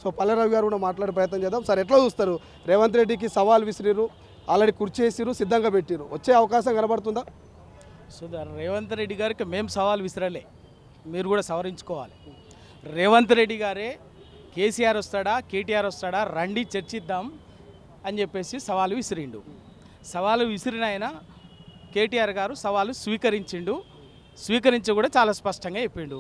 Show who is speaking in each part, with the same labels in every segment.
Speaker 1: So పల్లెరావు గారు కూడా మాట్లాడే ప్రయత్నం చేద్దాం. సార్ ఎట్లా చూస్తారు? రేవంత్ రెడ్డికి సవాల్ విసిరిరు, ఆల్రెడీ కుర్చేసిరు, సిద్ధంగా పెట్టిరు, వచ్చే అవకాశం కనబడుతుందా?
Speaker 2: సో రేవంత్ రెడ్డి గారికి మేము సవాల్ విసిరలే, మీరు కూడా సవరించుకోవాలి. రేవంత్ రెడ్డి గారే కేసీఆర్ వస్తాడా కేటీఆర్ వస్తాడా రండి చర్చిద్దాం అని చెప్పేసి సవాలు విసిరిండు. సవాలు విసిరిన ఆయన కేటీఆర్ గారు సవాలు స్వీకరించి కూడా చాలా స్పష్టంగా చెప్పిండు.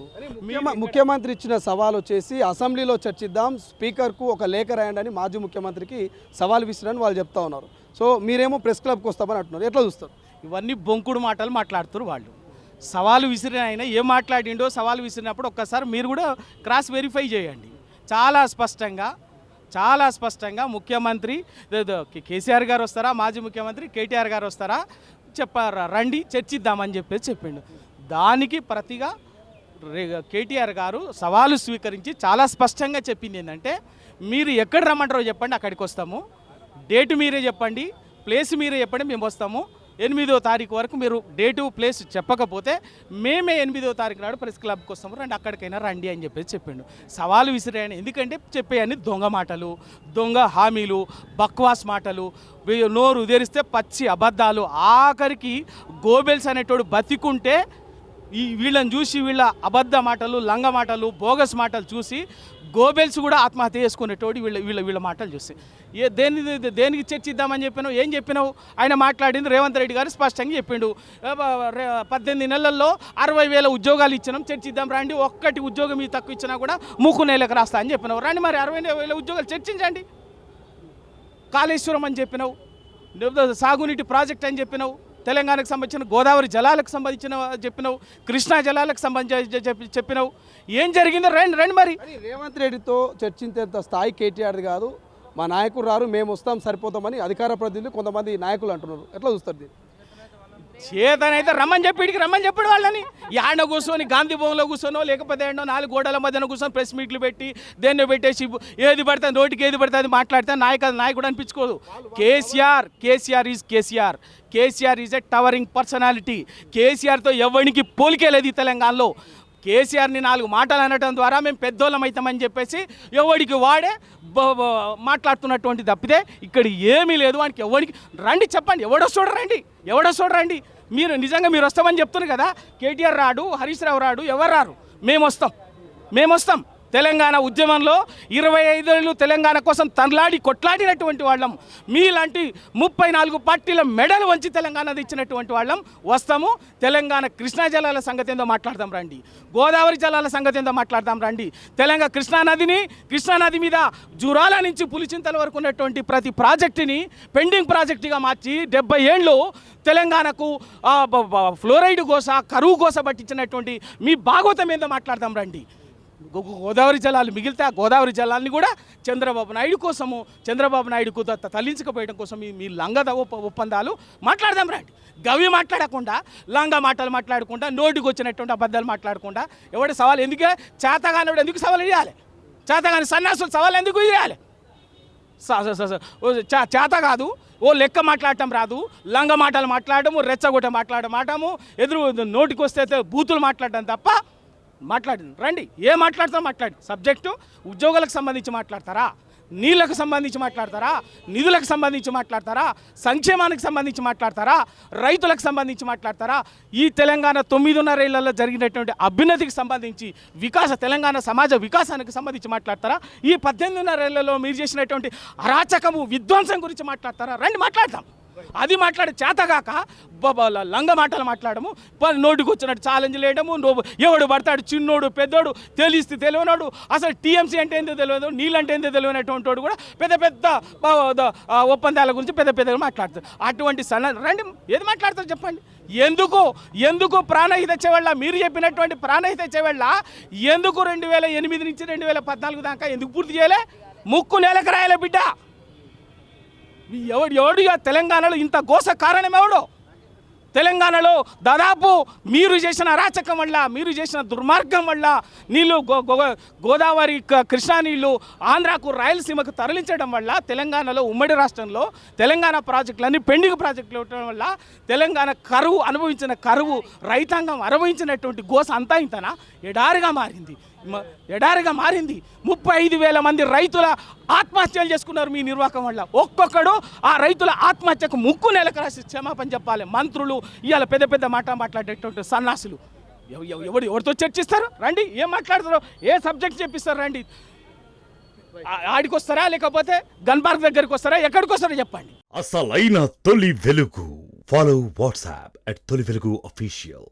Speaker 1: ముఖ్యమంత్రి ఇచ్చిన సవాల్ వచ్చేసి అసెంబ్లీలో చర్చిద్దాం, స్పీకర్కు ఒక లేఖ రాయండి అని మాజీ ముఖ్యమంత్రికి సవాల్ విసిరని వాళ్ళు చెప్తా ఉన్నారు. సో మీరేమో ప్రెస్ క్లబ్కి వస్తామని అంటున్నారు, ఎట్లా చూస్తారు?
Speaker 2: ఇవన్నీ బొంకుడు మాటలు మాట్లాడుతారు వాళ్ళు. సవాలు విసిరిన ఆయన ఏం మాట్లాడిండో సవాలు విసిరినప్పుడు ఒక్కసారి మీరు కూడా క్రాస్ వెరిఫై చేయండి. చాలా స్పష్టంగా ముఖ్యమంత్రి కేసీఆర్ గారు వస్తారా, మాజీ ముఖ్యమంత్రి కేటీఆర్ గారు వస్తారా చెప్పారా, రండి చర్చిద్దామని చెప్పేసి చెప్పిండు. దానికి ప్రతిగా కేటీఆర్ గారు సవాలు స్వీకరించి చాలా స్పష్టంగా చెప్పింది ఏంటంటే, మీరు ఎక్కడ రమ్మంటారో చెప్పండి, అక్కడికి వస్తాము, డేటు మీరే చెప్పండి, ప్లేస్ మీరే చెప్పండి, మేము వస్తాము. 8వ తారీఖు వరకు మీరు డేటు ప్లేస్ చెప్పకపోతే మేమే 8వ తారీఖు నాడు ప్రెస్ క్లబ్కి వస్తాము, రండి అక్కడికైనా రండి అని చెప్పేసి చెప్పిండు. సవాలు విసిరాయని ఎందుకంటే చెప్పేయని దొంగ మాటలు, దొంగ హామీలు, బక్వాస్ మాటలు, నోరు ఉదేరిస్తే పచ్చి అబద్ధాలు. ఆఖరికి గోబెల్స్ అనేటోడు బతికుంటే వీళ్ళని చూసి, వీళ్ళ అబద్ధ మాటలు, లంగ మాటలు, బోగస్ మాటలు చూసి గోబెల్స్ కూడా ఆత్మహత్య చేసుకునేటోడు వీళ్ళ మాటలు చూసి. దేనికి చర్చిద్దామని చెప్పినావు, ఏం చెప్పినావు? ఆయన మాట్లాడింది రేవంత్ రెడ్డి గారు స్పష్టంగా చెప్పిండు. 18 నెలల్లో 60,000 ఉద్యోగాలు ఇచ్చినాం, చర్చిద్దాం రండి, ఒక్కటి ఉద్యోగం ఈ తక్కువ ఇచ్చినా కూడా ముక్కు నేలకు రాస్తా అని చెప్పినావు. రండి మరి 60,000 ఉద్యోగాలు చర్చించండి. కాళేశ్వరం అని చెప్పినావు, సాగునీటి ప్రాజెక్ట్ అని చెప్పినావు, తెలంగాణకు సంబంధించిన గోదావరి జలాలకు సంబంధించిన చెప్పినావు, కృష్ణా జలాలకు సంబంధించి చెప్పినావు. ఏం జరిగిందో రండి మరి.
Speaker 1: రేవంత్ రెడ్డితో చర్చించేంత స్థాయి కేటీఆర్ది కాదు, మా నాయకుడు రారు, మేము వస్తాం సరిపోతామని అధికార ప్రతినిధులు కొంతమంది నాయకులు అంటున్నారు, ఎట్లా చూస్తారు దీన్ని?
Speaker 2: చేతనైతే రమ్మని చెప్పాడు వాళ్ళని. యాడ కూర్చొని గాంధీ భవన్లో కూర్చొనో లేకపోతే ఏంటో 4 గోడల మధ్యన కూర్చొని ప్రెస్ మీట్లు పెట్టి దేన్ని పెట్టేసి ఏది పడితే నోటికి ఏది పడితే అది మాట్లాడితే నాయకుడు అనిపించుకోదు. KCR is a towering personality. కేసీఆర్తో ఎవరికి పోలికే లేదు ఈ తెలంగాణలో. కేసీఆర్ని 4 మాటలు అనడం ద్వారా మేము పెద్దోళ్ళం అవుతామని చెప్పేసి ఎవడికి వాడే మాట్లాడుతున్నటువంటి తప్పితే ఇక్కడ ఏమీ లేదు. వానికి ఎవరికి రండి చెప్పండి, ఎవడో చూడరండి. మీరు నిజంగా మీరు వస్తామని చెప్తున్నారు కదా, కేటీఆర్ రాడు, హరీష్ రావు రాడు, ఎవరు రారు, మేము వస్తాం. తెలంగాణ ఉద్యమంలో 25 ఏళ్ళు తెలంగాణ కోసం కొట్లాడినటువంటి వాళ్ళం. మీలాంటి 34 పార్టీల మెడలు వంచి తెలంగాణ ఇచ్చినటువంటి వాళ్ళం. వస్తాము. తెలంగాణ కృష్ణా జలాల సంగతి ఏందో మాట్లాడదాం రండి, గోదావరి జలాల సంగతి ఏందో మాట్లాడదాం రండి. తెలంగాణ కృష్ణానది మీద జురాల నుంచి పులిచింతల వరకు ఉన్నటువంటి ప్రతి ప్రాజెక్టుని పెండింగ్ ప్రాజెక్టుగా మార్చి 70 ఏళ్ళు తెలంగాణకు ఫ్లోరైడ్ గోస, కరువు గోస పట్టించినటువంటి మీ భాగవతం ఏందో మాట్లాడదాం రండి. గోదావరి జలాలు మిగిలితే ఆ గోదావరి జలాల్ని కూడా చంద్రబాబు నాయుడుకు తరలించకపోయడం కోసం మీ లంగ ఒప్పందాలు మాట్లాడదాం రండి. గవి మాట్లాడకుండా, లంగ మాటలు మాట్లాడకుండా, నోటికి వచ్చినటువంటి అబద్ధాలు మాట్లాడకుండా, ఎవడి సవాల్ ఎందుకే చేతగానోడు ఎందుకు సవాల్ వేయాలి? చేతగాని సన్యాసులు సవాల్ ఎందుకు వేయాలి? చేత కాదు, లెక్క మాట్లాడటం రాదు, లంగ మాటలు మాట్లాడము, రెచ్చగొట్ట మాట్లాడము, ఎదురు నోటికి వస్తే బూతులు మాట్లాడటం తప్ప మాట్లాడింది రండి. ఏం మాట్లాడతాం మాట్లాడి. సబ్జెక్టు ఉద్యోగాలకు సంబంధించి మాట్లాడతారా, నీళ్లకు సంబంధించి మాట్లాడతారా, నిధులకు సంబంధించి మాట్లాడతారా, సంక్షేమానికి సంబంధించి మాట్లాడతారా, రైతులకు సంబంధించి మాట్లాడతారా, ఈ తెలంగాణ 9.5 ఏళ్లలో జరిగినటువంటి అభ్యున్నతికి సంబంధించి తెలంగాణ సమాజ వికాసానికి సంబంధించి మాట్లాడతారా, ఈ 18.5 ఏళ్లలో మీరు చేసినటువంటి అరాచకము, విధ్వంసం గురించి మాట్లాడతారా? రండి మాట్లాడతాం. అది మాట్లాడే చేతగాక లంగ మాటలు మాట్లాడము, నోటికి వచ్చినట్టు ఛాలెంజ్ లేయడము, ఎవడు పడతాడు, చిన్నోడు పెద్దోడు, తెలియనోడు, అసలు టీఎంసీ అంటే ఏందో తెలియదు, నీళ్ళంటే ఏందో తెలియనటువంటి వాడు కూడా పెద్ద ఒప్పందాల గురించి పెద్దగా మాట్లాడతారు. అటువంటి రండి, ఏది మాట్లాడతారు చెప్పండి. ఎందుకు ప్రాణహిత చెవెళ్ళ, మీరు చెప్పినటువంటి ప్రాణహిత చెవెళ్ళ ఎందుకు 2008 నుంచి 2014 దాకా ఎందుకు పూర్తి చేయలే? ముక్కు నేలకు రాయలే బిడ్డ. ఎవడు తెలంగాణలో ఇంత గోస కారణం ఎవడో? తెలంగాణలో దాదాపు మీరు చేసిన అరాచకం వల్ల, మీరు చేసిన దుర్మార్గం వల్ల నీళ్ళు గోదావరి కృష్ణా నీళ్ళు ఆంధ్రాకు, రాయలసీమకు తరలించడం వల్ల తెలంగాణలో ఉమ్మడి రాష్ట్రంలో తెలంగాణ ప్రాజెక్టులన్నీ పెండింగ్ ప్రాజెక్టులు ఉండటం వల్ల తెలంగాణ కరువు రైతాంగం అనుభవించినటువంటి గోస అంతా ఇంతనా ఎడారిగా మారింది. ఎడారిగా మారింది. 35,000 మంది రైతుల ఆత్మహత్యలు చేసుకున్నారు మీ నిర్వాహకం వల్ల. ఒక్కొక్కడు ఆ రైతుల ఆత్మహత్యకు ముక్కు నెలకు రాసి క్షమాపణ చెప్పాలి. మంత్రులు ఇవాళ పెద్ద పెద్ద మాట్లాడేటువంటి సన్నాసులు ఎవరితో చర్చిస్తారు? రండి, ఏం మాట్లాడతారో, ఏ సబ్జెక్ట్ చెప్పిస్తారు? రండి, ఆడికి వస్తారా లేకపోతే గన్ పార్క్ దగ్గరికి వస్తారా, ఎక్కడికి వస్తారో చెప్పండి.
Speaker 3: అసలైన తొలి వెలుగు. ఫాలో వాట్సాప్ @తొలి వెలుగు official.